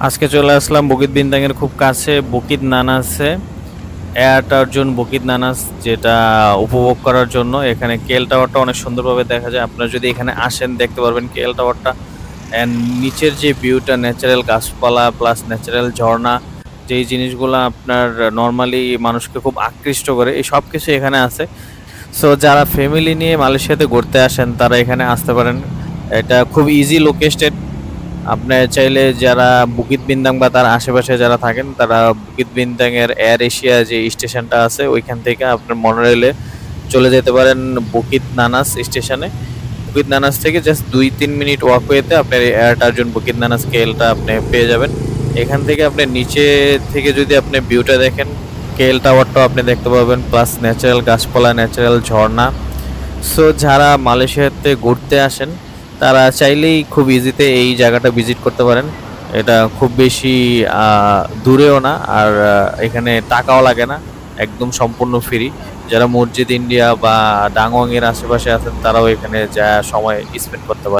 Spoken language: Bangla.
আজকে চলে আসলাম বুকিত বিন্দাঙের খুব কাছে বুকিত নানাসে এয়ার টার্জুন বুকিত নানাস, যেটা উপভোগ করার জন্য এখানে কেএল টাওয়ারটা অনেক সুন্দরভাবে দেখা যায়। আপনারা যদি এখানে আসেন দেখতে পারবেন কেএল টাওয়ারটা। অ্যান্ড নিচের যে ভিউটা, ন্যাচারাল গাছপালা প্লাস ন্যাচারাল ঝর্ণা, যেই জিনিসগুলো আপনার নর্মালি মানুষকে খুব আকৃষ্ট করে, এই সব কিছু এখানে আছে। সো যারা ফ্যামিলি নিয়ে মালয়েশিয়াতে ঘুরতে আসেন তারা এখানে আসতে পারেন। এটা খুব ইজি লোকেটেড। আপনি চাইলে যারা বুকিত বিন্দাং বা তার আশেপাশে যারা থাকেন তারা বুকিত বিন্দাং এর এয়ার এশিয়া যে স্টেশনটা আছে ওইখান থেকে আপনার মনোরেলে চলে যেতে পারেন বুকিত নানাস স্টেশনে। বুকিত নানাস থেকে জাস্ট 2-3 মিনিট ওয়াকওয়েতে আপনার এয়ার টার্জুন বুকিত নানাস কেএলটা আপনি পেয়ে যাবেন। এখান থেকে আপনি নিচে থেকে যদি আপনি ভিউটা দেখেন, কেএল টাওয়ারটাও আপনি দেখতে পাবেন, প্লাস ন্যাচারাল গাছপালা, ন্যাচারাল ঝর্ণা। সো যারা মালয়েশিয়াতে ঘুরতে আসেন তারা চাইলেই খুব ইজিতে এই জায়গাটা ভিজিট করতে পারেন। এটা খুব বেশি দূরেও না, আর এখানে টাকাও লাগে না, একদম সম্পূর্ণ ফ্রি। যারা মসজিদ ইন্ডিয়া বা ডাংওয়াং এর আশেপাশে আছেন তারাও এখানে যা সময় স্পেন্ড করতে পারেন।